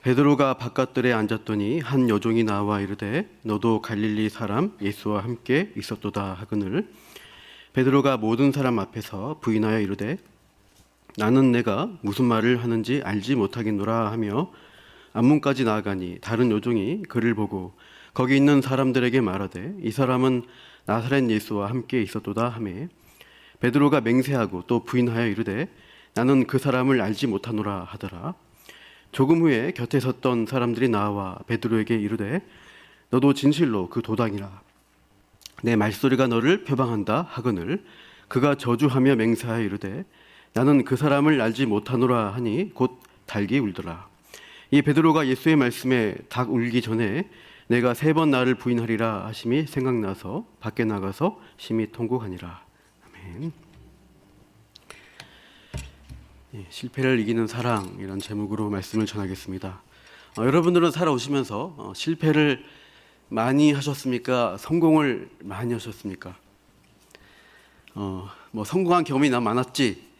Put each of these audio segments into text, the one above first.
베드로가 바깥들에 앉았더니 한 여종이 나와 이르되 너도 갈릴리 사람 예수와 함께 있었도다 하거늘 베드로가 모든 사람 앞에서 부인하여 이르되 나는 내가 무슨 말을 하는지 알지 못하겠노라 하며 앞문까지 나아가니 다른 여종이 그를 보고 거기 있는 사람들에게 말하되 이 사람은 나사렛 예수와 함께 있었도다 하매 베드로가 맹세하고 또 부인하여 이르되 나는 그 사람을 알지 못하노라 하더라. 조금 후에 곁에 섰던 사람들이 나와 베드로에게 이르되 너도 진실로 그 도당이라 내 말소리가 너를 표방한다 하거늘 그가 저주하며 맹세하여 이르되 나는 그 사람을 알지 못하노라 하니 곧 닭이 울더라. 이 베드로가 예수의 말씀에 닭 울기 전에 내가 3번 나를 부인하리라 하심이 생각나서 밖에 나가서 심히 통곡하니라. 아멘. 실패를 이기는 사랑 이런 제목으로 말씀을 전하겠습니다. 여러분들은 살아오시면서 실패를 많이 하셨습니까? 성공을 많이 하셨습니까? 뭐 성공한 경험이 난 많았지,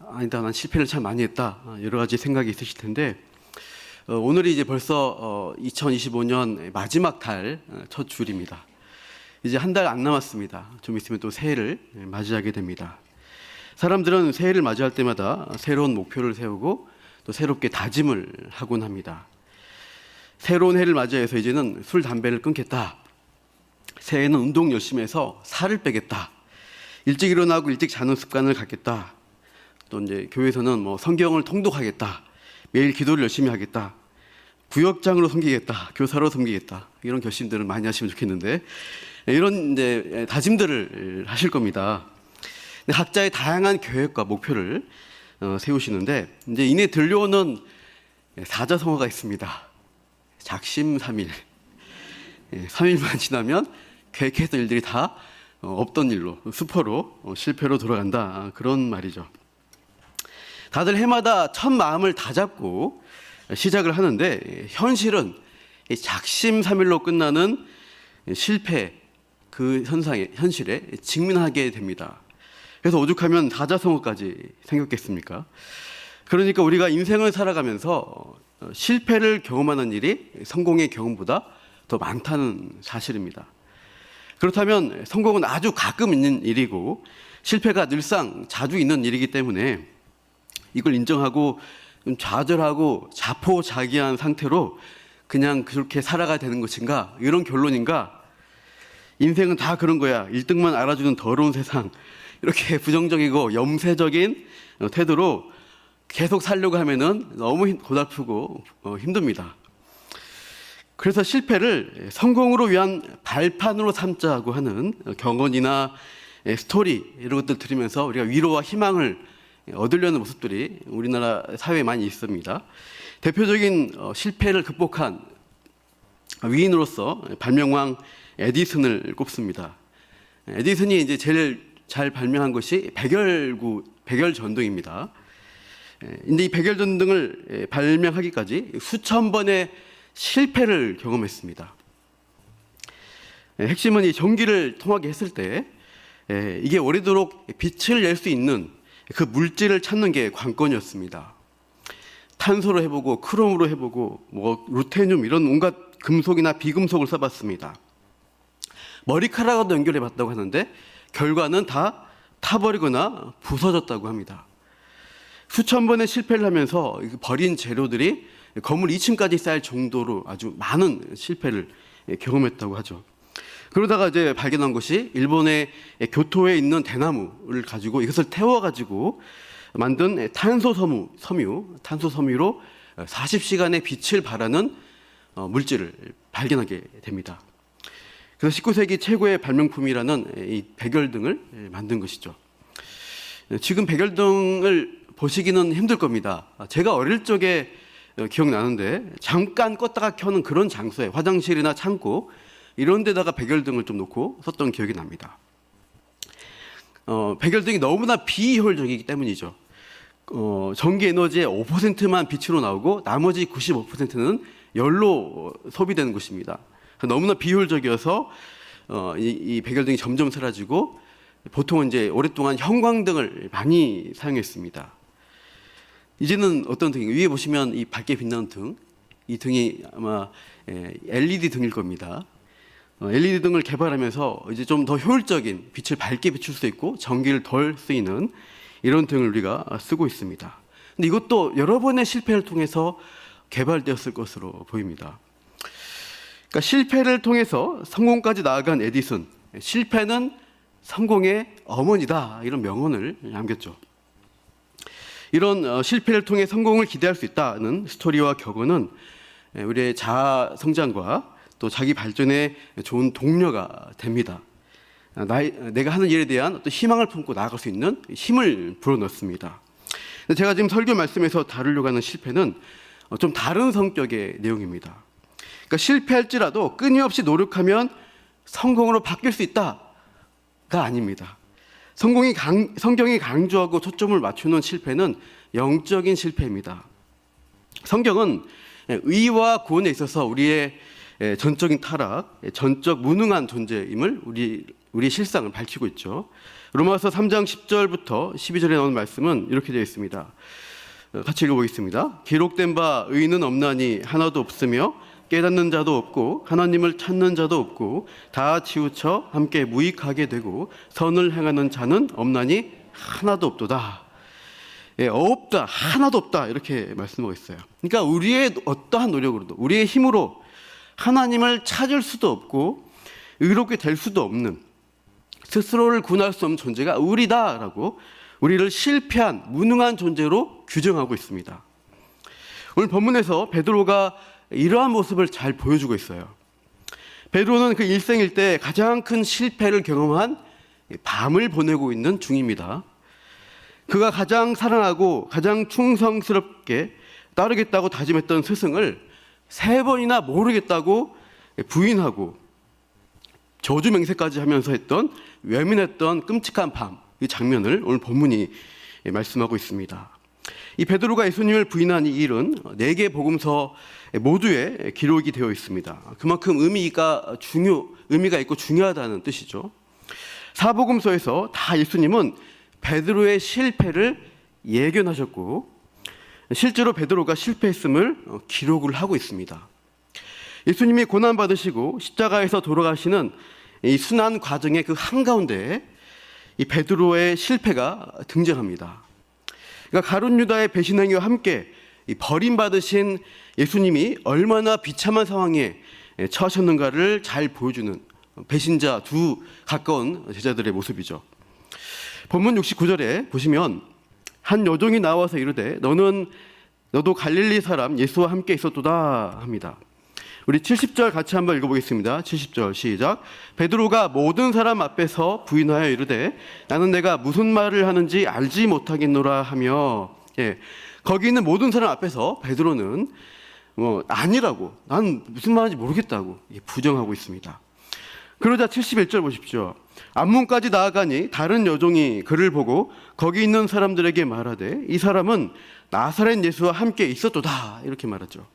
아니다 난 실패를 참 많이 했다, 여러 가지 생각이 있으실 텐데 오늘이 이제 벌써 2025년 마지막 달 첫 주일입니다. 이제 한 달 안 남았습니다. 좀 있으면 또 새해를 맞이하게 됩니다. 사람들은 새해를 맞이할 때마다 새로운 목표를 세우고 또 새롭게 다짐을 하곤 합니다. 새로운 해를 맞이해서 이제는 술, 담배를 끊겠다. 새해에는 운동 열심히 해서 살을 빼겠다. 일찍 일어나고 일찍 자는 습관을 갖겠다. 또 이제 교회에서는 뭐 성경을 통독하겠다. 매일 기도를 열심히 하겠다. 구역장으로 섬기겠다. 교사로 섬기겠다. 이런 결심들을 많이 하시면 좋겠는데 이런 이제 다짐들을 하실 겁니다. 각자의 다양한 계획과 목표를 세우시는데 이제 이내 들려오는 사자성어가 있습니다. 작심삼일. 3일만 지나면 계획했던 일들이 다 없던 일로, 수포로, 실패로 돌아간다. 그런 말이죠. 다들 해마다 첫 마음을 다잡고 시작을 하는데 현실은 작심삼일로 끝나는 실패 그 현실에 직면하게 됩니다. 그래서 오죽하면 사자성어까지 생겼겠습니까? 그러니까 우리가 인생을 살아가면서 실패를 경험하는 일이 성공의 경험보다 더 많다는 사실입니다. 그렇다면 성공은 아주 가끔 있는 일이고 실패가 늘상 자주 있는 일이기 때문에 이걸 인정하고 좀 좌절하고 자포자기한 상태로 그냥 그렇게 살아가야 되는 것인가? 이런 결론인가? 인생은 다 그런 거야. 1등만 알아주는 더러운 세상. 이렇게 부정적이고 염세적인 태도로 계속 살려고 하면은 너무 고달프고 힘듭니다. 그래서 실패를 성공으로 위한 발판으로 삼자고 하는 경언이나 스토리 이런 것들 들으면서 우리가 위로와 희망을 얻으려는 모습들이 우리나라 사회에 많이 있습니다. 대표적인 실패를 극복한 위인으로서 발명왕 에디슨을 꼽습니다. 에디슨이 이제 제일 잘 발명한 것이 백열전등입니다. 근데 이 백열전등을 발명하기까지 수천 번의 실패를 경험했습니다. 핵심은 이 전기를 통하게 했을 때 이게 오래도록 빛을 낼 수 있는 그 물질을 찾는 게 관건이었습니다. 탄소로 해보고 크롬으로 해보고 뭐 루테늄 이런 온갖 금속이나 비금속을 써봤습니다. 머리카락으로 연결해봤다고 하는데 결과는 다 타버리거나 부서졌다고 합니다. 수천 번의 실패를 하면서 버린 재료들이 건물 2층까지 쌓일 정도로 아주 많은 실패를 경험했다고 하죠. 그러다가 이제 발견한 것이 일본의 교토에 있는 대나무를 가지고 이것을 태워가지고 만든 탄소섬유로 40시간의 빛을 발하는 물질을 발견하게 됩니다. 그래서 19세기 최고의 발명품이라는 이 백열등을 만든 것이죠. 지금 백열등을 보시기는 힘들 겁니다. 제가 어릴 적에 기억나는데 잠깐 껐다가 켜는 그런 장소에 화장실이나 창고 이런 데다가 백열등을 좀 놓고 썼던 기억이 납니다. 백열등이 너무나 비효율적이기 때문이죠. 전기 에너지의 5%만 빛으로 나오고 나머지 95%는 열로 소비되는 것입니다. 너무나 비효율적이어서 이 백열등이 점점 사라지고 보통은 이제 오랫동안 형광등을 많이 사용했습니다. 이제는 어떤 등, 위에 보시면 이 밝게 빛나는 등, 이 등이 아마 LED 등일 겁니다. LED 등을 개발하면서 이제 좀 더 효율적인 빛을 밝게 비출 수 있고 전기를 덜 쓰이는 이런 등을 우리가 쓰고 있습니다. 근데 이것도 여러 번의 실패를 통해서 개발되었을 것으로 보입니다. 그러니까 실패를 통해서 성공까지 나아간 에디슨, 실패는 성공의 어머니다, 이런 명언을 남겼죠. 이런 실패를 통해 성공을 기대할 수 있다는 스토리와 격언은 우리의 자아 성장과 또 자기 발전에 좋은 동료가 됩니다. 내가 하는 일에 대한 어떤 희망을 품고 나아갈 수 있는 힘을 불어넣습니다. 제가 지금 설교 말씀에서 다루려고 하는 실패는 좀 다른 성격의 내용입니다. 그러니까 실패할지라도 끊임없이 노력하면 성공으로 바뀔 수 있다가 아닙니다. 성경이 강조하고 초점을 맞추는 실패는 영적인 실패입니다. 성경은 의와 구원에 있어서 우리의 전적인 타락, 전적 무능한 존재임을 우리의 실상을 밝히고 있죠. 로마서 3장 10절부터 12절에 나오는 말씀은 이렇게 되어 있습니다. 같이 읽어보겠습니다. 기록된 바 의인은 없나니 하나도 없으며 깨닫는 자도 없고 하나님을 찾는 자도 없고 다 치우쳐 함께 무익하게 되고 선을 행하는 자는 없나니 하나도 없도다. 없다, 하나도 없다, 이렇게 말씀하고 있어요. 그러니까 우리의 어떠한 노력으로도, 우리의 힘으로 하나님을 찾을 수도 없고 의롭게 될 수도 없는, 스스로를 구원할 수 없는 존재가 우리다라고 우리를 실패한 무능한 존재로 규정하고 있습니다. 오늘 본문에서 베드로가 이러한 모습을 잘 보여주고 있어요. 베드로는 그 일생일 때 가장 큰 실패를 경험한 밤을 보내고 있는 중입니다. 그가 가장 사랑하고 가장 충성스럽게 따르겠다고 다짐했던 스승을 3번이나 모르겠다고 부인하고 저주맹세까지 하면서 했던 외면했던 끔찍한 밤, 이 장면을 오늘 본문이 말씀하고 있습니다. 이 베드로가 예수님을 부인한 이 일은 4개 복음서 모두에 기록이 되어 있습니다. 그만큼 의미가 있고 중요하다는 뜻이죠. 사복음서에서 다 예수님은 베드로의 실패를 예견하셨고 실제로 베드로가 실패했음을 기록을 하고 있습니다. 예수님이 고난받으시고 십자가에서 돌아가시는 이 순환 과정의 그 한가운데 이 베드로의 실패가 등장합니다. 그러니까 가룟 유다의 배신 행위와 함께 이 버림받으신 예수님이 얼마나 비참한 상황에 처하셨는가를 잘 보여주는 배신자 두 가까운 제자들의 모습이죠. 본문 69절에 보시면 한 여종이 나와서 이르되 너도 갈릴리 사람 예수와 함께 있었도다 합니다. 우리 70절 같이 한번 읽어보겠습니다. 70절 시작. 베드로가 모든 사람 앞에서 부인하여 이르되 나는 내가 무슨 말을 하는지 알지 못하겠노라 하며, 거기 있는 모든 사람 앞에서 베드로는 아니라고, 난 무슨 말인지 모르겠다고 부정하고 있습니다. 그러자 71절 보십시오. 앞문까지 나아가니 다른 여종이 그를 보고 거기 있는 사람들에게 말하되 이 사람은 나사렛 예수와 함께 있었도다, 이렇게 말하죠.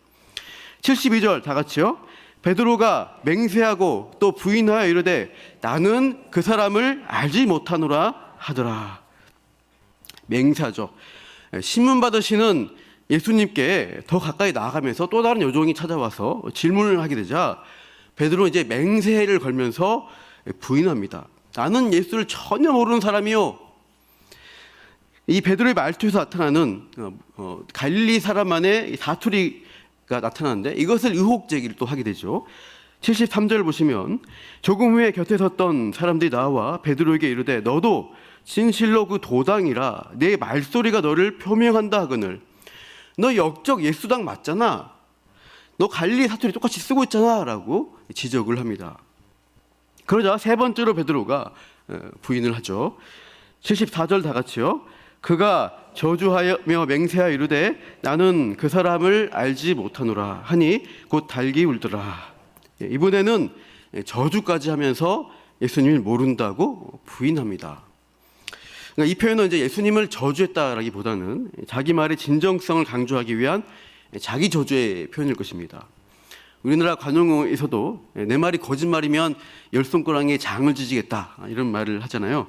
72절 다 같이요. 베드로가 맹세하고 또 부인하여 이르되 나는 그 사람을 알지 못하노라 하더라. 맹세하죠. 신문 받으시는 예수님께 더 가까이 나아가면서 또 다른 여종이 찾아와서 질문을 하게 되자 베드로 이제 맹세를 걸면서 부인합니다. 나는 예수를 전혀 모르는 사람이요. 이 베드로의 말투에서 나타나는 갈릴리 사람만의 사투리가 나타나는데 이것을 의혹 제기를 또 하게 되죠. 73절 보시면 조금 후에 곁에 섰던 사람들이 나와 베드로에게 이르되 너도 진실로 그 도당이라 내 말소리가 너를 표명한다 하거늘 너 역적 예수당 맞잖아. 너 갈릴리 사투리 똑같이 쓰고 있잖아 라고 지적을 합니다. 그러자 3번째로 베드로가 부인을 하죠. 74절 다 같이요. 그가 저주하며 맹세하여 이르되 나는 그 사람을 알지 못하노라 하니 곧 달기 울더라. 이번에는 저주까지 하면서 예수님을 모른다고 부인합니다. 그러니까 이 표현은 이제 예수님을 저주했다라기보다는 자기 말의 진정성을 강조하기 위한 자기 저주의 표현일 것입니다. 우리나라 관용어에서도 내 말이 거짓말이면 10손가락에 장을 지지겠다 이런 말을 하잖아요.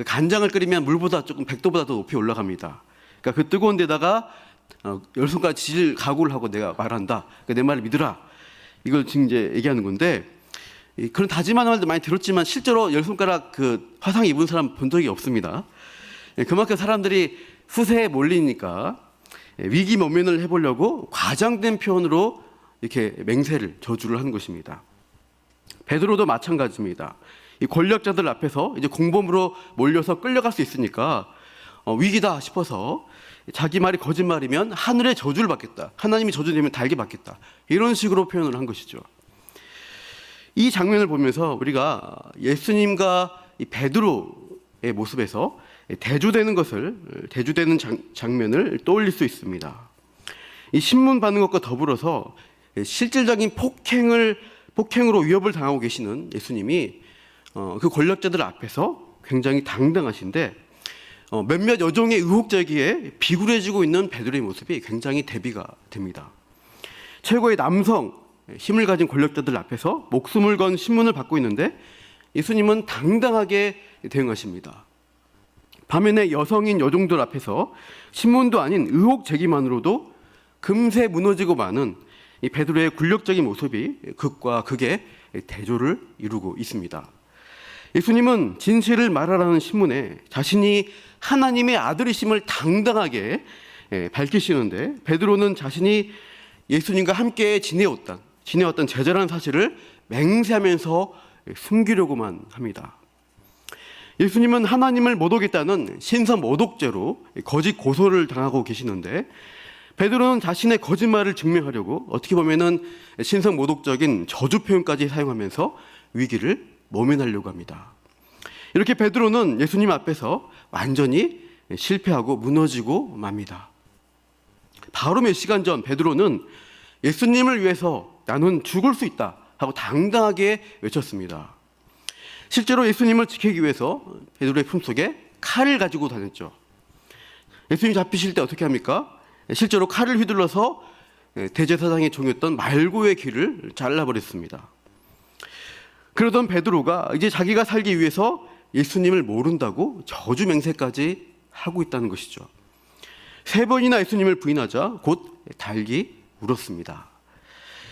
간장을 끓이면 물보다 조금 100도보다 더 높이 올라갑니다. 그러니까 그 뜨거운 데다가 열 손가락 질 각오를 하고 내가 말한다. 그러니까 내 말을 믿으라. 이걸 지금 이제 얘기하는 건데, 그런 다짐하는 말도 많이 들었지만 실제로 열 손가락 그 화상 입은 사람 본 적이 없습니다. 그만큼 사람들이 수세에 몰리니까 위기 모면을 해보려고 과장된 표현으로 이렇게 맹세를, 저주를 하는 것입니다. 베드로도 마찬가지입니다. 이 권력자들 앞에서 이제 공범으로 몰려서 끌려갈 수 있으니까 위기다 싶어서 자기 말이 거짓말이면 하늘의 저주를 받겠다. 하나님이 저주 내면 달게 받겠다. 이런 식으로 표현을 한 것이죠. 이 장면을 보면서 우리가 예수님과 이 베드로의 모습에서 대조되는 장면을 떠올릴 수 있습니다. 이 신문 받는 것과 더불어서 실질적인 폭행으로 위협을 당하고 계시는 예수님이 그 권력자들 앞에서 굉장히 당당하신데, 몇몇 여종의 의혹 제기에 비굴해지고 있는 베드로의 모습이 굉장히 대비가 됩니다. 최고의 남성, 힘을 가진 권력자들 앞에서 목숨을 건 신문을 받고 있는데 예수님은 당당하게 대응하십니다. 반면에 여성인 여종들 앞에서 신문도 아닌 의혹 제기만으로도 금세 무너지고 마는 이 베드로의 굴욕적인 모습이 극과 극의 대조를 이루고 있습니다. 예수님은 진실을 말하라는 신문에 자신이 하나님의 아들이심을 당당하게 밝히시는데, 베드로는 자신이 예수님과 함께 지내왔던 제자라는 사실을 맹세하면서 숨기려고만 합니다. 예수님은 하나님을 모독했다는 신선 모독죄로 거짓 고소를 당하고 계시는데, 베드로는 자신의 거짓말을 증명하려고 어떻게 보면은 신선 모독적인 저주 표현까지 사용하면서 위기를 모면하려고 합니다. 이렇게 베드로는 예수님 앞에서 완전히 실패하고 무너지고 맙니다. 바로 몇 시간 전 베드로는 예수님을 위해서 나는 죽을 수 있다 하고 당당하게 외쳤습니다. 실제로 예수님을 지키기 위해서 베드로의 품속에 칼을 가지고 다녔죠. 예수님 잡히실 때 어떻게 합니까? 실제로 칼을 휘둘러서 대제사장의 종이었던 말고의 귀를 잘라버렸습니다. 그러던 베드로가 이제 자기가 살기 위해서 예수님을 모른다고 저주 맹세까지 하고 있다는 것이죠. 3번이나 예수님을 부인하자 곧 달기 울었습니다.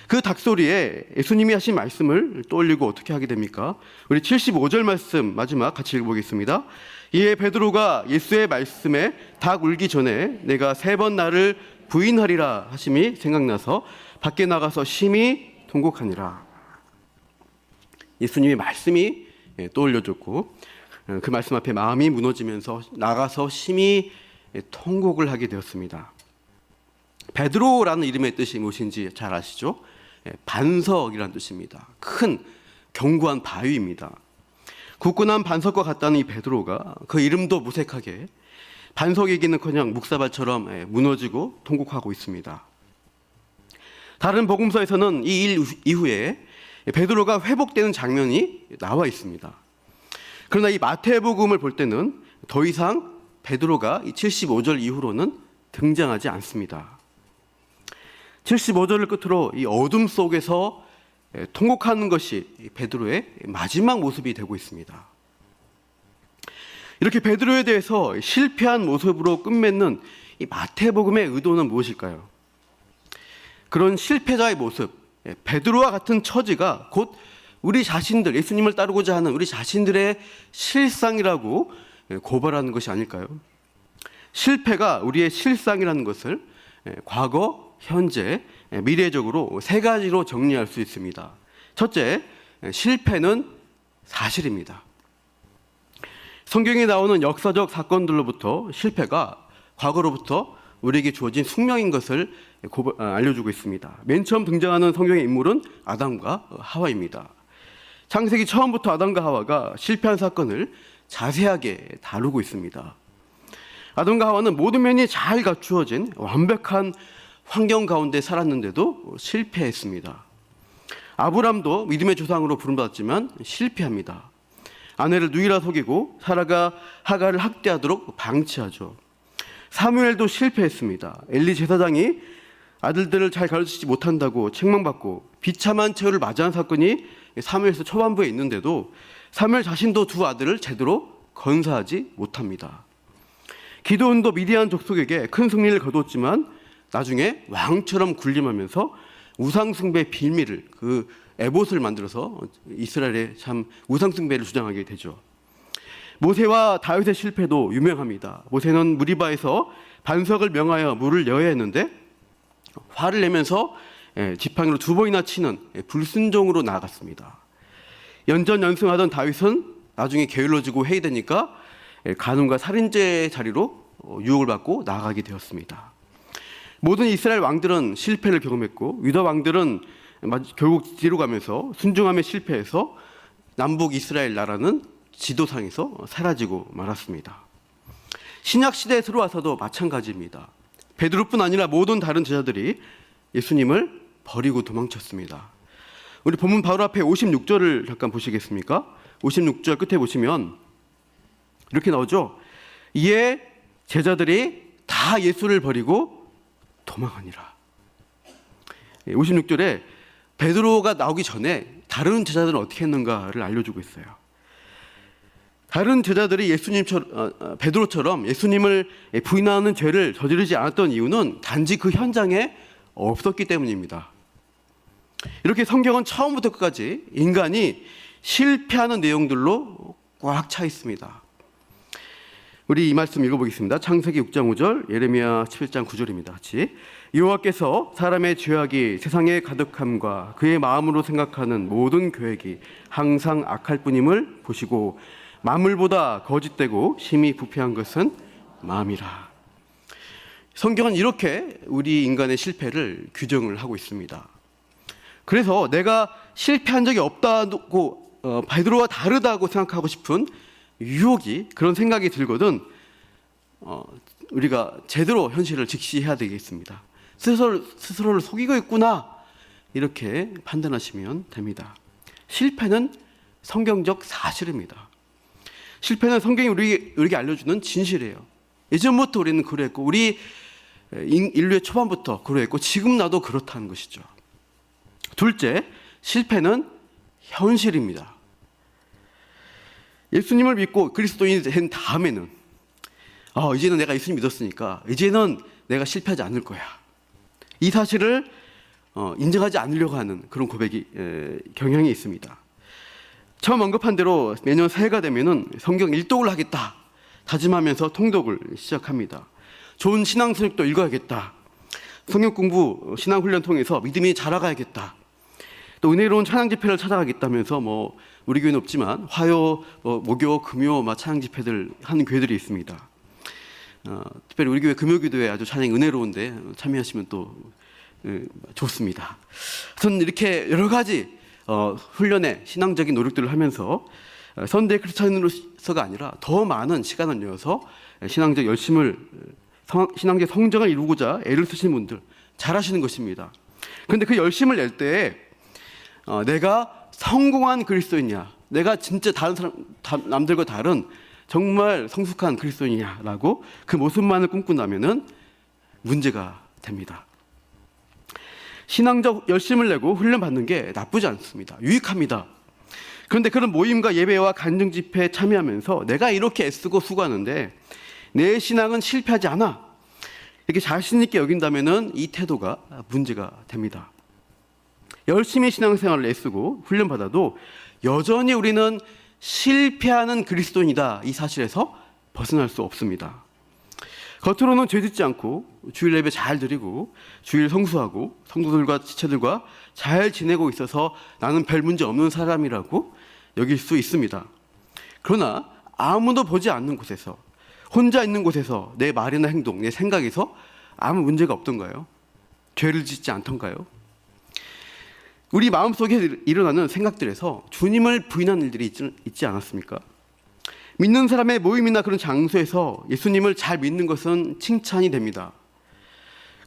그 닭소리에 예수님이 하신 말씀을 떠올리고 어떻게 하게 됩니까? 우리 75절 말씀 마지막 같이 읽어보겠습니다. 이에 베드로가 예수의 말씀에 닭 울기 전에 내가 3번 나를 부인하리라 하심이 생각나서 밖에 나가서 심히 통곡하니라. 예수님의 말씀이 떠올려졌고 그 말씀 앞에 마음이 무너지면서 나가서 심히 통곡을 하게 되었습니다. 베드로라는 이름의 뜻이 무엇인지 잘 아시죠? 반석이라는 뜻입니다. 큰 견고한 바위입니다. 굳건한 반석과 같다는 이 베드로가 그 이름도 무색하게 반석이기는커녕 묵사발처럼 무너지고 통곡하고 있습니다. 다른 복음서에서는 이 일 이후에 베드로가 회복되는 장면이 나와 있습니다. 그러나 이 마태복음을 볼 때는 더 이상 베드로가 이 75절 이후로는 등장하지 않습니다. 75절을 끝으로 이 어둠 속에서 통곡하는 것이 베드로의 마지막 모습이 되고 있습니다. 이렇게 베드로에 대해서 실패한 모습으로 끝맺는 이 마태복음의 의도는 무엇일까요? 그런 실패자의 모습, 베드로와 같은 처지가 곧 우리 자신들, 예수님을 따르고자 하는 우리 자신들의 실상이라고 고발하는 것이 아닐까요? 실패가 우리의 실상이라는 것을 과거, 현재, 미래적으로 3가지로 정리할 수 있습니다. 첫째, 실패는 사실입니다. 성경에 나오는 역사적 사건들로부터 실패가 과거로부터 우리에게 주어진 숙명인 것을 알려주고 있습니다. 맨 처음 등장하는 성경의 인물은 아담과 하와입니다. 창세기 처음부터 아담과 하와가 실패한 사건을 자세하게 다루고 있습니다. 아담과 하와는 모든 면이 잘 갖추어진 완벽한 환경 가운데 살았는데도 실패했습니다. 아브람도 믿음의 조상으로 부름받았지만 실패합니다. 아내를 누이라 속이고 사라가 하가를 학대하도록 방치하죠. 사무엘도 실패했습니다. 엘리 제사장이 아들들을 잘 가르치지 못한다고 책망받고 비참한 최후를 맞이한 사건이 사무엘서 초반부에 있는데도 사무엘 자신도 2 아들을 제대로 건사하지 못합니다. 기드온도 미디안 족속에게 큰 승리를 거두었지만 나중에 왕처럼 군림하면서 우상숭배 비밀을 그 에봇을 만들어서 이스라엘의 참 우상숭배를 주장하게 되죠. 모세와 다윗의 실패도 유명합니다. 모세는 무리바에서 반석을 명하여 물을 여야 했는데 화를 내면서 지팡이로 2번이나 치는 불순종으로 나아갔습니다. 연전연승하던 다윗은 나중에 게을러지고 회의되니까 간음과 살인죄 자리로 유혹을 받고 나아가게 되었습니다. 모든 이스라엘 왕들은 실패를 경험했고 유다 왕들은 결국 뒤로 가면서 순종함에 실패해서 남북 이스라엘 나라는 지도상에서 사라지고 말았습니다. 신약 시대에 들어와서도 마찬가지입니다. 베드로뿐 아니라 모든 다른 제자들이 예수님을 버리고 도망쳤습니다. 우리 본문 바로 앞에 56절을 잠깐 보시겠습니까? 56절 끝에 보시면 이렇게 나오죠. 이에 제자들이 다 예수를 버리고 도망하니라. 56절에 베드로가 나오기 전에 다른 제자들은 어떻게 했는가를 알려주고 있어요. 다른 제자들이 베드로처럼 예수님을 부인하는 죄를 저지르지 않았던 이유는 단지 그 현장에 없었기 때문입니다. 이렇게 성경은 처음부터 끝까지 인간이 실패하는 내용들로 꽉 차 있습니다. 우리 이 말씀 읽어보겠습니다. 창세기 6장 5절, 예레미야 17장 9절입니다. 같이. 여호와께서 사람의 죄악이 세상에 가득함과 그의 마음으로 생각하는 모든 계획이 항상 악할 뿐임을 보시고 만물보다 거짓되고 심히 부패한 것은 마음이라. 성경은 이렇게 우리 인간의 실패를 규정을 하고 있습니다. 그래서 내가 실패한 적이 없다고 베드로와 다르다고 생각하고 싶은 유혹이 그런 생각이 들거든 우리가 제대로 현실을 직시해야 되겠습니다. 스스로를 속이고 있구나 이렇게 판단하시면 됩니다. 실패는 성경적 사실입니다. 실패는 성경이 우리에게 알려주는 진실이에요. 예전부터 우리는 그랬고 우리 인류의 초반부터 그랬고 지금 나도 그렇다는 것이죠. 둘째, 실패는 현실입니다. 예수님을 믿고 그리스도인이 된 다음에는 이제는 내가 예수님 믿었으니까 이제는 내가 실패하지 않을 거야. 이 사실을 인정하지 않으려고 하는 그런 고백이 경향이 있습니다. 처음 언급한 대로 매년 새해가 되면은 성경 일독을 하겠다 다짐하면서 통독을 시작합니다. 좋은 신앙서적도 읽어야겠다. 성경 공부, 신앙훈련 통해서 믿음이 자라가야겠다. 또 은혜로운 찬양 집회를 찾아가겠다면서 우리 교회는 없지만 화요, 목요, 금요 찬양 집회들 하는 교회들이 있습니다. 특별히 우리 교회 금요기도회 아주 찬양이 은혜로운데 참여하시면 또 좋습니다. 저는 이렇게 여러 가지 훈련에 신앙적인 노력들을 하면서 선대 크리스찬으로서가 아니라 더 많은 시간을 내어서 신앙적 열심을 신앙적 성장을 이루고자 애를 쓰시는 분들 잘하시는 것입니다. 그런데 그 열심을 낼 때 내가 성공한 그리스도인이냐, 내가 진짜 다른 사람 남들과 다른 정말 성숙한 그리스도인이냐라고 그 모습만을 꿈꾼다면은 문제가 됩니다. 신앙적 열심을 내고 훈련 받는 게 나쁘지 않습니다. 유익합니다. 그런데 그런 모임과 예배와 간증 집회에 참여하면서 내가 이렇게 애쓰고 수고하는데 내 신앙은 실패하지 않아 이렇게 자신 있게 여긴다면은 이 태도가 문제가 됩니다. 열심히 신앙생활을 애쓰고 훈련 받아도 여전히 우리는 실패하는 그리스도인이다 이 사실에서 벗어날 수 없습니다. 겉으로는 죄짓지 않고 주일 예배 잘 드리고 주일 성수하고 성도들과 지체들과 잘 지내고 있어서 나는 별 문제 없는 사람이라고 여길 수 있습니다. 그러나 아무도 보지 않는 곳에서 혼자 있는 곳에서 내 말이나 행동, 내 생각에서 아무 문제가 없던가요? 죄를 짓지 않던가요? 우리 마음속에 일어나는 생각들에서 주님을 부인하는 일들이 있지 않았습니까? 믿는 사람의 모임이나 그런 장소에서 예수님을 잘 믿는 것은 칭찬이 됩니다.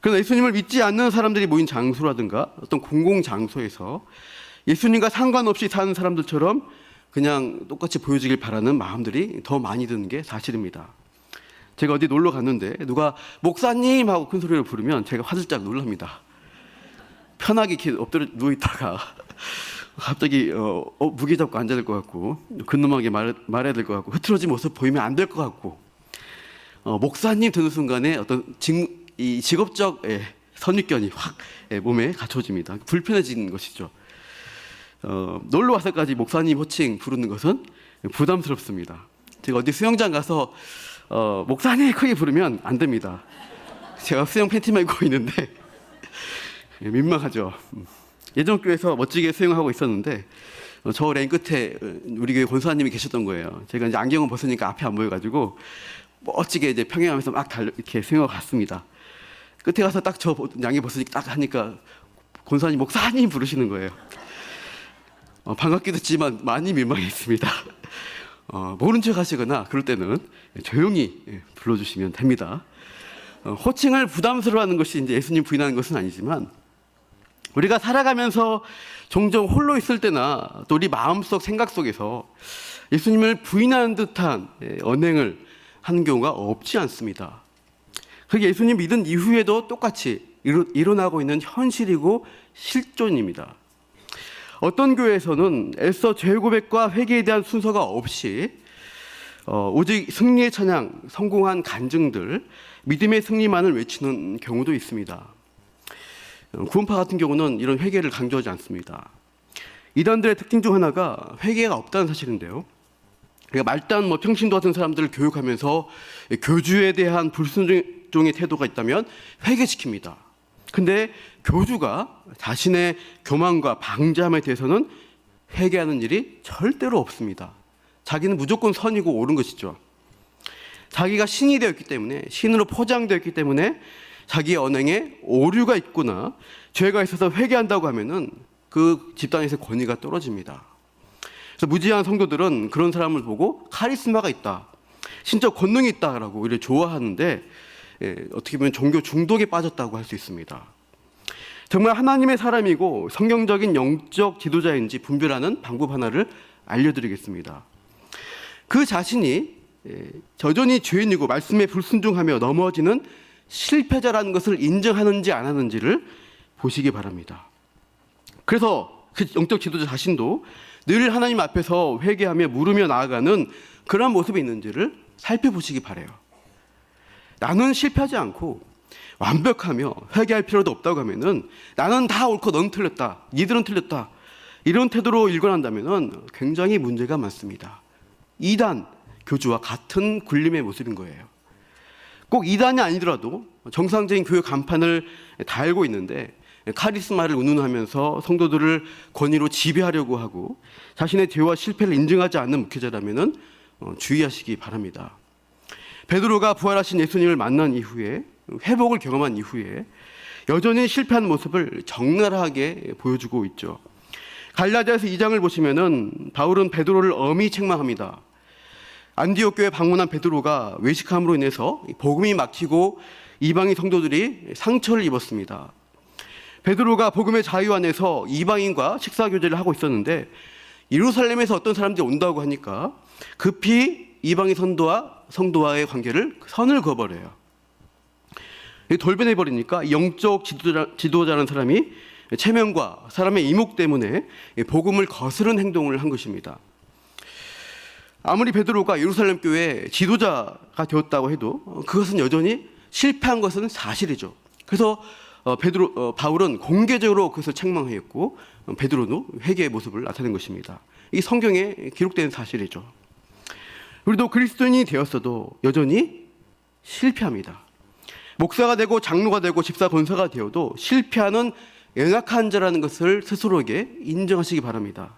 그러나 예수님을 믿지 않는 사람들이 모인 장소라든가 어떤 공공장소에서 예수님과 상관없이 사는 사람들처럼 그냥 똑같이 보여주길 바라는 마음들이 더 많이 드는 게 사실입니다. 제가 어디 놀러 갔는데 누가 목사님 하고 큰 소리를 부르면 제가 화들짝 놀랍니다. 편하게 이렇게 엎드려 누워있다가 갑자기 무게 잡고 앉아야 될 것 같고 근엄하게 말해야 될 것 같고 흐트러진 모습 보이면 안 될 것 같고 목사님 되는 순간에 어떤 직업적 선입견이 확 몸에 갖춰집니다. 불편해지는 것이죠. 놀러 와서까지 목사님 호칭 부르는 것은 부담스럽습니다. 제가 어디 수영장 가서 목사님 크게 부르면 안 됩니다. 제가 수영 팬티만 입고 있는데 민망하죠. 예전 교회에서 멋지게 수영하고 있었는데 저 레인 끝에 우리 교회 권사님이 계셨던 거예요. 제가 이제 안경을 벗으니까 앞이 안 보여가지고 멋지게 이제 평행하면서 막 이렇게 수영하고 갔습니다. 끝에 가서 딱 저 양이 벗으니까 딱 하니까 권사님 목사님 부르시는 거예요. 반갑기도 했지만 많이 민망했습니다. 모른 척 하시거나 그럴 때는 조용히 불러주시면 됩니다. 호칭을 부담스러워하는 것이 이제 예수님 부인하는 것은 아니지만 우리가 살아가면서 종종 홀로 있을 때나 또 우리 마음속 생각 속에서 예수님을 부인하는 듯한 언행을 하는 경우가 없지 않습니다. 그게 예수님 믿은 이후에도 똑같이 일어나고 있는 현실이고 실존입니다. 어떤 교회에서는 애써 죄 고백과 회개에 대한 순서가 없이 오직 승리의 찬양, 성공한 간증들, 믿음의 승리만을 외치는 경우도 있습니다. 구원파 같은 경우는 이런 회개를 강조하지 않습니다. 이단들의 특징 중 하나가 회개가 없다는 사실인데요. 그러니까 말단 평신도 같은 사람들을 교육하면서 교주에 대한 불순종의 태도가 있다면 회개시킵니다. 근데 교주가 자신의 교만과 방자함에 대해서는 회개하는 일이 절대로 없습니다. 자기는 무조건 선이고 옳은 것이죠. 자기가 신이 되었기 때문에, 신으로 포장되었기 때문에 자기의 언행에 오류가 있거나 죄가 있어서 회개한다고 하면은 그 집단에서 권위가 떨어집니다. 그래서 무지한 성도들은 그런 사람을 보고 카리스마가 있다, 신적 권능이 있다라고 오히려 좋아하는데 어떻게 보면 종교 중독에 빠졌다고 할 수 있습니다. 정말 하나님의 사람이고 성경적인 영적 지도자인지 분별하는 방법 하나를 알려드리겠습니다. 그 자신이 여전히 죄인이고 말씀에 불순종하며 넘어지는 실패자라는 것을 인정하는지 안 하는지를 보시기 바랍니다. 그래서 그 영적 지도자 자신도 늘 하나님 앞에서 회개하며 물으며 나아가는 그런 모습이 있는지를 살펴보시기 바라요. 나는 실패하지 않고 완벽하며 회개할 필요도 없다고 하면은 나는 다 옳고 넌 틀렸다, 니들은 틀렸다, 이런 태도로 일관한다면은 굉장히 문제가 많습니다. 이단 교주와 같은 굴림의 모습인 거예요. 꼭 이단이 아니더라도 정상적인 교육 간판을 달고 있는데 카리스마를 운운하면서 성도들을 권위로 지배하려고 하고 자신의 죄와 실패를 인정하지 않는 목회자라면은 주의하시기 바랍니다. 베드로가 부활하신 예수님을 만난 이후에, 회복을 경험한 이후에 여전히 실패한 모습을 적나라하게 보여주고 있죠. 갈라디아서 2장을 보시면은 바울은 베드로를 엄히 책망합니다. 안디옥 교회 방문한 베드로가 외식함으로 인해서 복음이 막히고 이방인 성도들이 상처를 입었습니다. 베드로가 복음의 자유 안에서 이방인과 식사 교제를 하고 있었는데 예루살렘에서 어떤 사람들이 온다고 하니까 급히 이방인 성도와의 관계를 선을 그어버려요. 돌변해 버리니까 영적 지도자라는 사람이 체면과 사람의 이목 때문에 복음을 거스른 행동을 한 것입니다. 아무리 베드로가 예루살렘 교회 지도자가 되었다고 해도 그것은 여전히 실패한 것은 사실이죠. 그래서 바울은 공개적으로 그것을 책망했고 베드로도 회개의 모습을 나타낸 것입니다. 이 성경에 기록된 사실이죠. 우리도 그리스도인이 되었어도 여전히 실패합니다. 목사가 되고 장로가 되고 집사 권사가 되어도 실패하는 연약한 자라는 것을 스스로에게 인정하시기 바랍니다.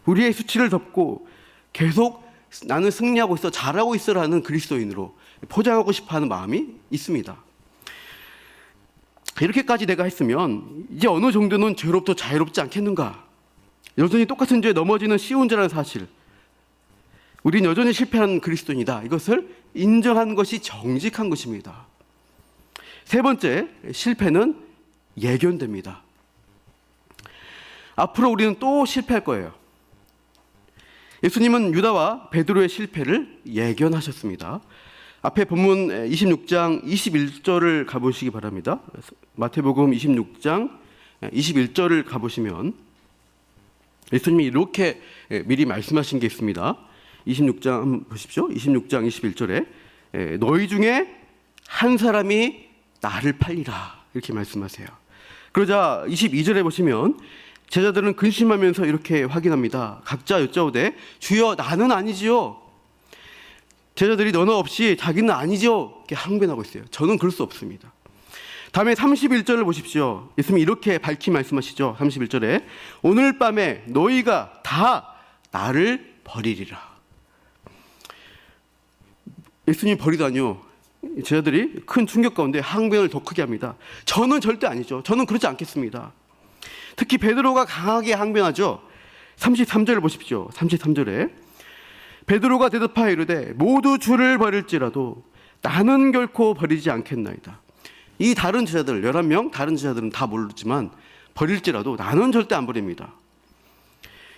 우리의 수치를 덮고 계속 나는 승리하고 있어, 잘하고 있어라는 그리스도인으로 포장하고 싶어하는 마음이 있습니다. 이렇게까지 내가 했으면 이제 어느 정도는 죄로부터 자유롭지 않겠는가? 여전히 똑같은 죄에 넘어지는 쉬운 자라는 사실, 우린 여전히 실패하는 그리스도인이다, 이것을 인정하는 것이 정직한 것입니다. 세 번째, 실패는 예견됩니다. 앞으로 우리는 또 실패할 거예요. 예수님은 유다와 베드로의 실패를 예견하셨습니다. 앞에 본문 26장 21절을 가보시기 바랍니다. 마태복음 26장 21절을 가보시면 예수님이 이렇게 미리 말씀하신 게 있습니다. 26장 한번 보십시오. 26장 21절에 너희 중에 한 사람이 나를 팔리라, 이렇게 말씀하세요. 그러자 22절에 보시면 제자들은 근심하면서 이렇게 확인합니다. 각자 여짜오되 주여 나는 아니지요. 제자들이 너나 없이 자기는 아니지요 이렇게 항변하고 있어요. 저는 그럴 수 없습니다. 다음에 31절을 보십시오. 예수님이 이렇게 밝히 말씀하시죠. 31절에 오늘 밤에 너희가 다 나를 버리리라. 예수님이 버리다니요. 제자들이 큰 충격 가운데 항변을 더 크게 합니다. 저는 절대 아니죠. 저는 그렇지 않겠습니다. 특히 베드로가 강하게 항변하죠. 33절을 보십시오. 33절에 베드로가 대답하여 이르되 모두 주를 버릴지라도 나는 결코 버리지 않겠나이다. 이 다른 제자들 11명 다른 제자들은 다 모르지만 버릴지라도 나는 절대 안 버립니다.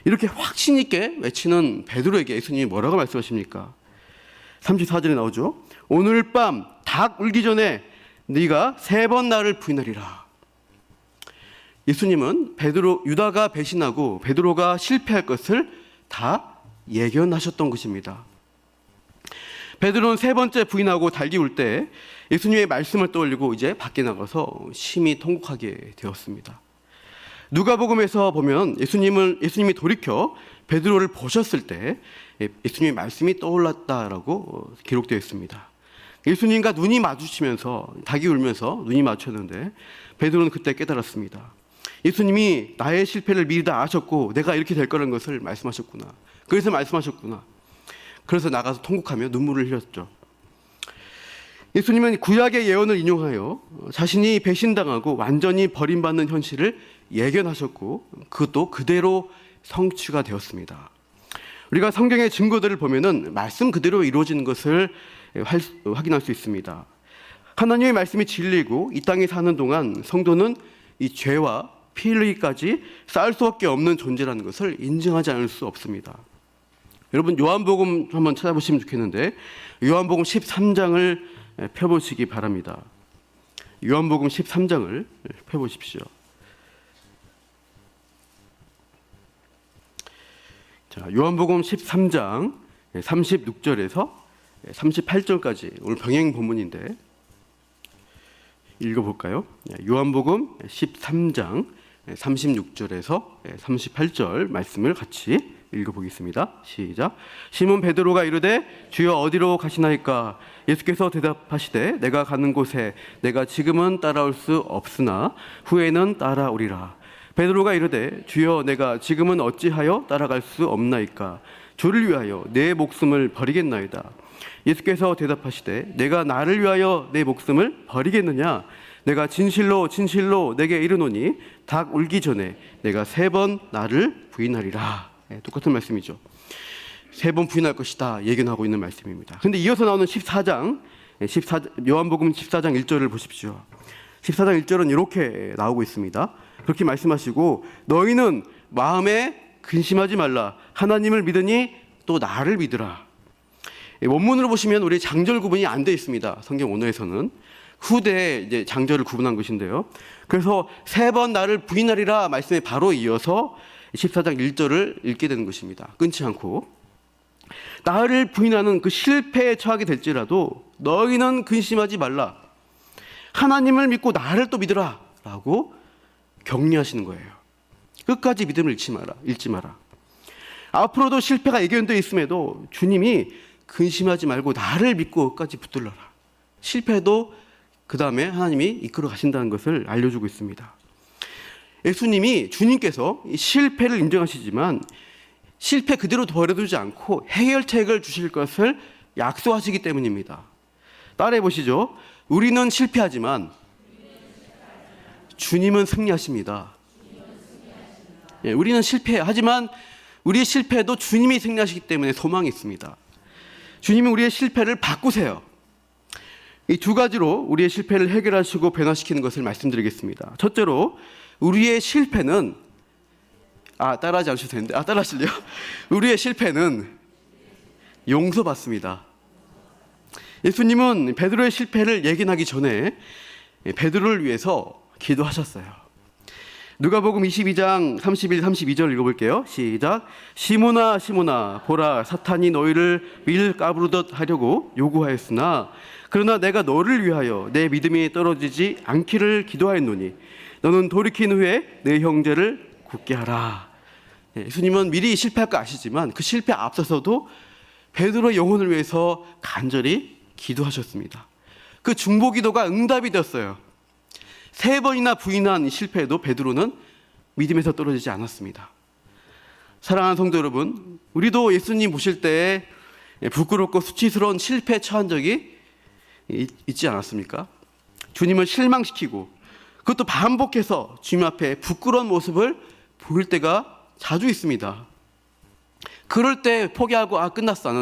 이렇게 확신 있게 외치는 베드로에게 예수님이 뭐라고 말씀하십니까? 34절에 나오죠. 오늘 밤 닭 울기 전에 네가 3번 나를 부인하리라. 예수님은 유다가 배신하고 베드로가 실패할 것을 다 예견하셨던 것입니다. 베드로는 3번째 부인하고 달기 울 때 예수님의 말씀을 떠올리고 이제 밖에 나가서 심히 통곡하게 되었습니다. 누가복음에서 보면 예수님이 돌이켜 베드로를 보셨을 때 예수님의 말씀이 떠올랐다라고 기록되어 있습니다. 예수님과 눈이 마주치면서 닭이 울면서 눈이 마주쳤는데 베드로는 그때 깨달았습니다. 예수님이 나의 실패를 미리 다 아셨고 내가 이렇게 될 거라는 것을 말씀하셨구나. 그래서 말씀하셨구나. 그래서 나가서 통곡하며 눈물을 흘렸죠. 예수님은 구약의 예언을 인용하여 자신이 배신당하고 완전히 버림받는 현실을 예견하셨고 그것도 그대로 성취가 되었습니다. 우리가 성경의 증거들을 보면은 말씀 그대로 이루어지는 것을 확인할 수 있습니다. 하나님의 말씀이 진리고 이 땅에 사는 동안 성도는 이 죄와 피 흘리기까지 쌓을 수밖에 없는 존재라는 것을 인정하지 않을 수 없습니다. 여러분 요한복음 한번 찾아보시면 좋겠는데 요한복음 13장을 펴보시기 바랍니다. 요한복음 13장을 펴보십시오. 자, 요한복음 13장 36절에서 38절까지 오늘 병행 본문인데 읽어볼까요? 요한복음 13장 36절에서 38절 말씀을 같이 읽어보겠습니다. 시작. 시몬 베드로가 이르되 주여 어디로 가시나이까? 예수께서 대답하시되 내가 가는 곳에 내가 지금은 따라올 수 없으나 후에는 따라오리라. 베드로가 이르되 주여 내가 지금은 어찌하여 따라갈 수 없나이까? 주를 위하여 내 목숨을 버리겠나이다. 예수께서 대답하시되 내가 나를 위하여 내 목숨을 버리겠느냐? 내가 진실로 진실로 내게 이르노니 닭 울기 전에 내가 3번 나를 부인하리라. 똑같은 말씀이죠. 3번 부인할 것이다 예견하고 있는 말씀입니다. 그런데 이어서 나오는 14장 요한복음 14장 1절을 보십시오. 14장 1절은 이렇게 나오고 있습니다. 그렇게 말씀하시고 너희는 마음에 근심하지 말라. 하나님을 믿으니 또 나를 믿으라. 원문으로 보시면 우리 장절 구분이 안 되어 있습니다. 성경 원어에서는 후대에 이제 장절을 구분한 것인데요. 그래서 3번 나를 부인하리라 말씀에 바로 이어서 14장 1절을 읽게 되는 것입니다. 끊지 않고 나를 부인하는 그 실패에 처하게 될지라도 너희는 근심하지 말라. 하나님을 믿고 나를 또 믿으라 라고 격려하시는 거예요. 끝까지 믿음을 잃지 마라. 앞으로도 실패가 예견되어 있음에도 주님이 근심하지 말고 나를 믿고 끝까지 붙들러라. 실패도 그 다음에 하나님이 이끌어 가신다는 것을 알려주고 있습니다. 예수님이 주님께서 실패를 인정하시지만 실패 그대로 버려두지 않고 해결책을 주실 것을 약속하시기 때문입니다. 따라해 보시죠. 우리는 실패하지만 주님은 승리하십니다. 우리는 실패하지만 우리의 실패도 주님이 승리하시기 때문에 소망이 있습니다. 주님이 우리의 실패를 바꾸세요. 이 2가지로 우리의 실패를 해결하시고 변화시키는 것을 말씀드리겠습니다. 첫째로 우리의 실패는 따라하지 않으셔도 되는데 따라하실래요? 우리의 실패는 용서받습니다. 예수님은 베드로의 실패를 예견하기 전에 베드로를 위해서 기도하셨어요. 누가복음 22장 31, 32절 읽어볼게요. 시작. 시몬아 시몬아 보라 사탄이 너희를 밀 까부르듯 하려고 요구하였으나 그러나 내가 너를 위하여 내 믿음이 떨어지지 않기를 기도하였노니 너는 돌이킨 후에 내 형제를 굳게 하라. 예수님은 미리 실패할 거 아시지만 그 실패 앞서서도 베드로의 영혼을 위해서 간절히 기도하셨습니다. 그 중보기도가 응답이 되었어요. 3번이나 부인한 실패에도 베드로는 믿음에서 떨어지지 않았습니다. 사랑하는 성도 여러분, 우리도 예수님 보실 때 부끄럽고 수치스러운 실패에 처한 적이 있지 않았습니까? 주님을 실망시키고 그것도 반복해서 주님 앞에 부끄러운 모습을 보일 때가 자주 있습니다. 그럴 때 포기하고 끝났어,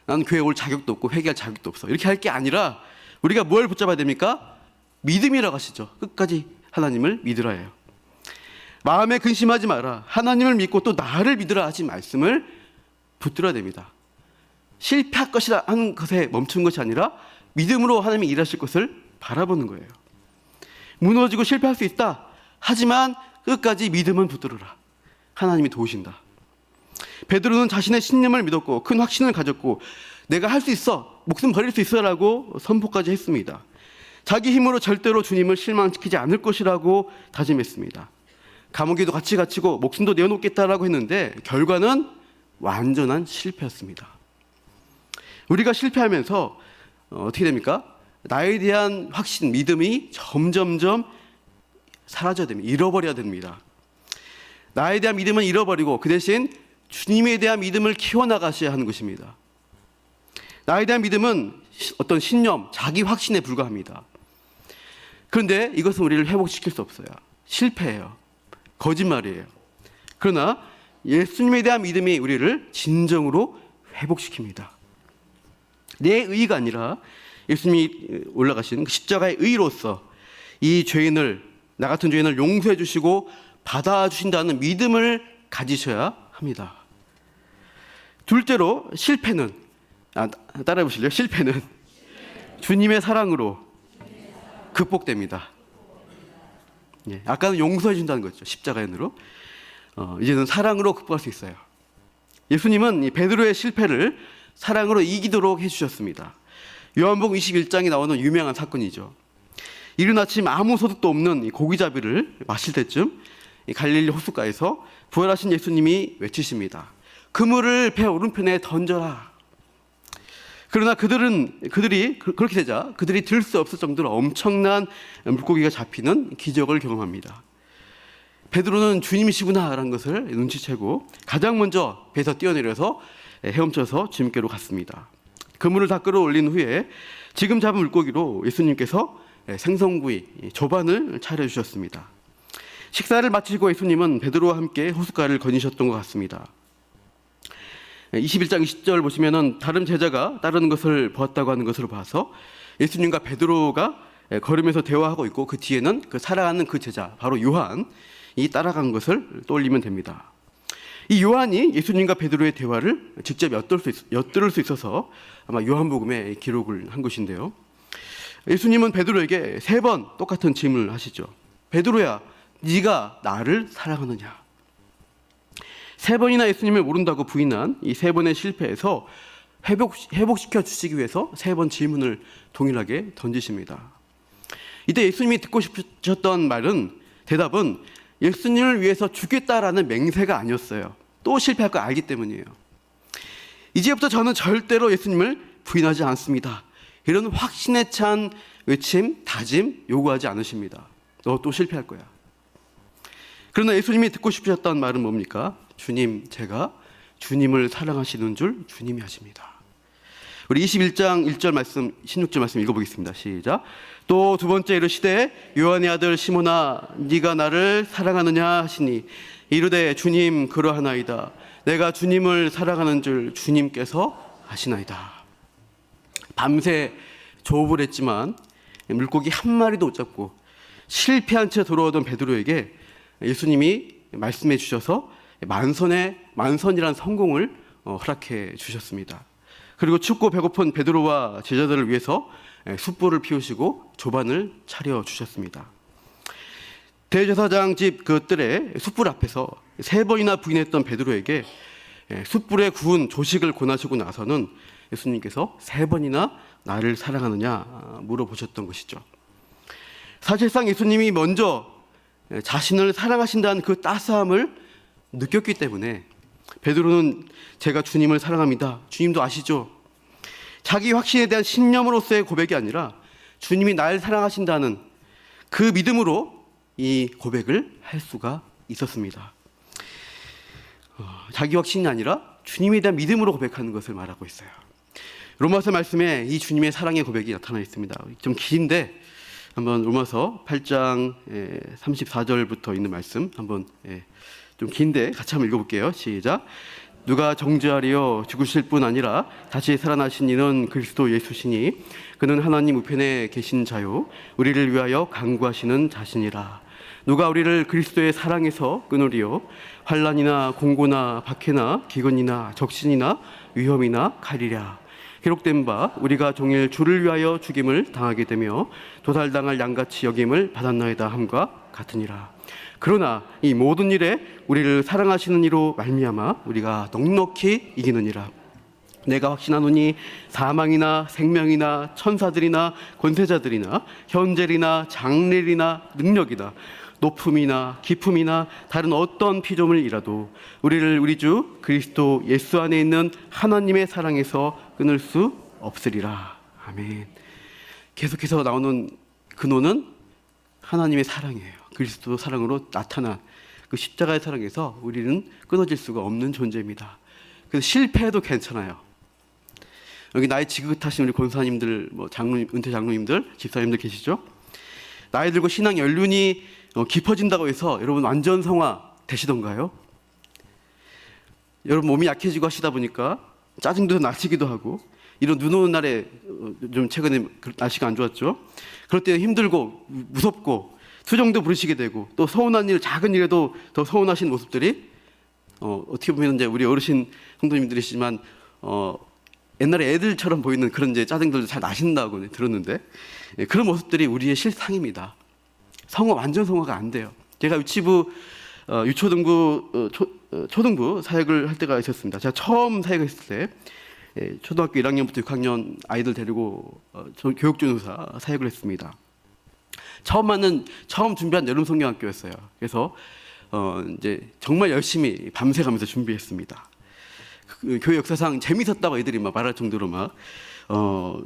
나는 교회 올 자격도 없고 회개할 자격도 없어, 이렇게 할 게 아니라 우리가 뭘 붙잡아야 됩니까? 믿음이라고 하시죠. 끝까지 하나님을 믿으라 해요. 마음에 근심하지 마라, 하나님을 믿고 또 나를 믿으라 하신 말씀을 붙들어야 됩니다. 실패할 것이라 하는 것에 멈춘 것이 아니라 믿음으로 하나님이 일하실 것을 바라보는 거예요. 무너지고 실패할 수 있다, 하지만 끝까지 믿음은 붙들어라, 하나님이 도우신다. 베드로는 자신의 신념을 믿었고 큰 확신을 가졌고 내가 할 수 있어, 목숨 버릴 수 있어라고 선포까지 했습니다. 자기 힘으로 절대로 주님을 실망시키지 않을 것이라고 다짐했습니다. 감옥에도 같이 갇히고 목숨도 내어놓겠다라고 했는데 결과는 완전한 실패였습니다. 우리가 실패하면서 어떻게 됩니까? 나에 대한 확신, 믿음이 점점점 사라져야 됩니다. 잃어버려야 됩니다. 나에 대한 믿음은 잃어버리고 그 대신 주님에 대한 믿음을 키워나가셔야 하는 것입니다. 나에 대한 믿음은 어떤 신념, 자기 확신에 불과합니다. 그런데 이것은 우리를 회복시킬 수 없어요. 실패예요. 거짓말이에요. 그러나 예수님에 대한 믿음이 우리를 진정으로 회복시킵니다. 내 의의가 아니라 예수님이 올라가신 십자가의 의로서 이 죄인을, 나 같은 죄인을 용서해 주시고 받아주신다는 믿음을 가지셔야 합니다. 둘째로 실패는, 따라해 보실래요? 실패는 주님의 사랑으로 극복됩니다. 아까는 용서해 준다는 거죠. 십자가의 은혜로. 이제는 사랑으로 극복할 수 있어요. 예수님은 이 베드로의 실패를 사랑으로 이기도록 해주셨습니다. 요한복음 21장에 나오는 유명한 사건이죠. 이른 아침 아무 소득도 없는 이 고기잡이를 마실 때쯤 이 갈릴리 호숫가에서 부활하신 예수님이 외치십니다. 그물을 배 오른편에 던져라. 그러나 그들이 그렇게 되자 그들이 들 수 없을 정도로 엄청난 물고기가 잡히는 기적을 경험합니다. 베드로는 주님이시구나라는 것을 눈치채고 가장 먼저 배에서 뛰어내려서 헤엄쳐서 주님께로 갔습니다. 그물을 다 끌어올린 후에 지금 잡은 물고기로 예수님께서 생선구이, 조반을 차려주셨습니다. 식사를 마치고 예수님은 베드로와 함께 호숫가를 거니셨던 것 같습니다. 21장 20절 보시면은 다른 제자가 따르는 것을 보았다고 하는 것으로 봐서 예수님과 베드로가 걸으면서 대화하고 있고 그 뒤에는 그 사랑하는 그 제자, 바로 요한이 따라간 것을 떠올리면 됩니다. 이 요한이 예수님과 베드로의 대화를 직접 엿들을 수 있어서 아마 요한복음에 기록을 한 것인데요. 예수님은 베드로에게 3번 똑같은 질문을 하시죠. 베드로야, 네가 나를 사랑하느냐? 3번이나 예수님을 모른다고 부인한 이 3번의 실패에서 회복시켜 주시기 위해서 3번 질문을 동일하게 던지십니다. 이때 예수님이 듣고 싶으셨던 대답은 예수님을 위해서 죽겠다라는 맹세가 아니었어요. 또 실패할 걸 알기 때문이에요. 이제부터 저는 절대로 예수님을 부인하지 않습니다. 이런 확신에 찬 외침, 다짐 요구하지 않으십니다. 너 또 실패할 거야. 그러나 예수님이 듣고 싶으셨던 말은 뭡니까? 주님, 제가 주님을 사랑하시는 줄 주님이 하십니다. 우리 21장 1절 말씀, 16절 말씀 읽어보겠습니다. 시작. 또 두 번째 이르시되 요한의 아들 시몬아, 네가 나를 사랑하느냐 하시니 이르되 주님 그러하나이다. 내가 주님을 사랑하는 줄 주님께서 아시나이다. 밤새 조업을 했지만 물고기 한 마리도 못 잡고 실패한 채 돌아오던 베드로에게 예수님이 말씀해 주셔서 만선이라는 성공을 허락해 주셨습니다. 그리고 춥고 배고픈 베드로와 제자들을 위해서 숯불을 피우시고 조반을 차려 주셨습니다. 대제사장 집 그 뜰에 숯불 앞에서 3번이나 부인했던 베드로에게 숯불에 구운 조식을 권하시고 나서는 예수님께서 3번이나 나를 사랑하느냐 물어보셨던 것이죠. 사실상 예수님이 먼저 자신을 사랑하신다는 그 따스함을 느꼈기 때문에 베드로는 제가 주님을 사랑합니다. 주님도 아시죠? 자기 확신에 대한 신념으로서의 고백이 아니라 주님이 날 사랑하신다는 그 믿음으로 이 고백을 할 수가 있었습니다. 자기 확신이 아니라 주님에 대한 믿음으로 고백하는 것을 말하고 있어요. 로마서 말씀에 이 주님의 사랑의 고백이 나타나 있습니다. 좀 긴데 한번 로마서 8장 34절부터 있는 말씀 한번 좀 긴데 같이 한번 읽어볼게요. 시작. 누가 정죄하리요 죽으실 뿐 아니라 다시 살아나신 이는 그리스도 예수시니 그는 하나님 우편에 계신 자요 우리를 위하여 간구하시는 자신이라. 누가 우리를 그리스도의 사랑에서 끊으리요 환난이나 공고나 박해나 기근이나 적신이나 위험이나 칼이랴. 기록된 바 우리가 종일 주를 위하여 죽임을 당하게 되며 도살당할 양같이 여김을 받았나이다 함과 같으니라. 그러나 이 모든 일에 우리를 사랑하시는 이로 말미암아 우리가 넉넉히 이기느니라. 내가 확신하노니 사망이나 생명이나 천사들이나 권세자들이나 현재리나 장래리나 능력이나 높음이나 깊음이나 다른 어떤 피조물이라도 우리를 우리 주 그리스도 예수 안에 있는 하나님의 사랑에서 끊을 수 없으리라. 아멘. 계속해서 나오는 근원은 하나님의 사랑이에요. 그리스도 사랑으로 나타난 그 십자가의 사랑에서 우리는 끊어질 수가 없는 존재입니다. 그래서 실패해도 괜찮아요. 여기 나이 지긋하신 우리 권사님들, 장로님, 은퇴 장로님들, 집사님들 계시죠? 나이 들고 신앙 연륜이 깊어진다고 해서 여러분 완전 성화 되시던가요? 여러분 몸이 약해지고 하시다 보니까 짜증도 나시기도 하고 이런 눈 오는 날에 좀 최근에 날씨가 안 좋았죠. 그럴 때 힘들고 무섭고 수정도 부르시게 되고 또 서운한 일 작은 일에도 더 서운하신 모습들이 어떻게 보면 이제 우리 어르신 성도님들이시지만 옛날에 애들처럼 보이는 그런 이제 짜증들도 잘 나신다고 들었는데 그런 모습들이 우리의 실상입니다. 성화 완전 성화가 안 돼요. 제가 유치부 유초등부 초등부 사역을 할 때가 있었습니다. 제가 처음 사역했을 때 초등학교 1학년부터 6학년 아이들 데리고 교육전도사 사역을 했습니다. 처음 준비한 여름 성경학교였어요. 그래서 이제 정말 열심히 밤새가면서 준비했습니다. 그 교회 역사상 재밌었다고 애들이 막 말할 정도로 막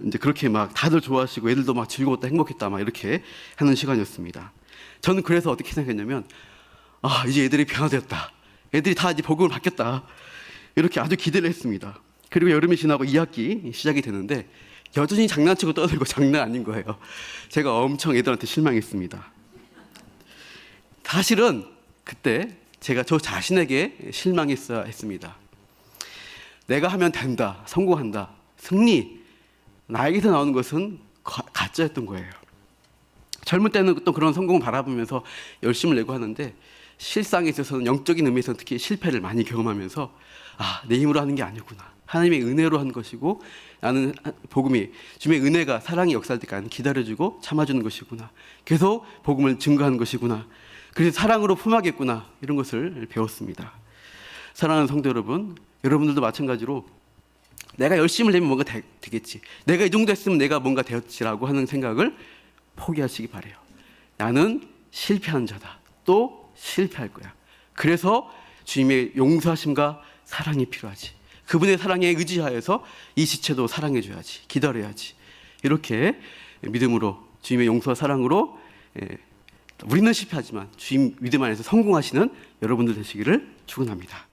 이제 그렇게 막 다들 좋아하시고 애들도 막 즐거웠다 행복했다 막 이렇게 하는 시간이었습니다. 저는 그래서 어떻게 생각했냐면 이제 애들이 변화되었다. 애들이 다 이제 복음을 받겠다. 이렇게 아주 기대를 했습니다. 그리고 여름이 지나고 2학기 시작이 되는데 여전히 장난치고 떠들고 장난 아닌 거예요. 제가 엄청 애들한테 실망했습니다. 사실은 그때 제가 저 자신에게 실망했어야 했습니다. 내가 하면 된다, 성공한다, 승리, 나에게서 나오는 것은 가짜였던 거예요. 젊을 때는 또 그런 성공을 바라보면서 열심을 내고 하는데 실상에 있어서는 영적인 의미에서는 특히 실패를 많이 경험하면서 내 힘으로 하는 게 아니구나. 하나님의 은혜로 한 것이고 나는 복음이 주님의 은혜가 사랑의 역사할 때까지 기다려주고 참아주는 것이구나. 계속 복음을 증거하는 것이구나. 그래서 사랑으로 품하겠구나. 이런 것을 배웠습니다. 사랑하는 성도 여러분, 여러분들도 마찬가지로 내가 열심을 내면 뭔가 되겠지. 내가 이 정도 했으면 내가 뭔가 되었지라고 하는 생각을 포기하시기 바래요. 나는 실패한 자다. 또 실패할 거야. 그래서 주님의 용서하심과 사랑이 필요하지. 그분의 사랑에 의지하여서 이 지체도 사랑해줘야지. 기다려야지. 이렇게 믿음으로 주님의 용서와 사랑으로 우리는 실패하지만 주님 믿음 안에서 성공하시는 여러분들 되시기를 축원합니다.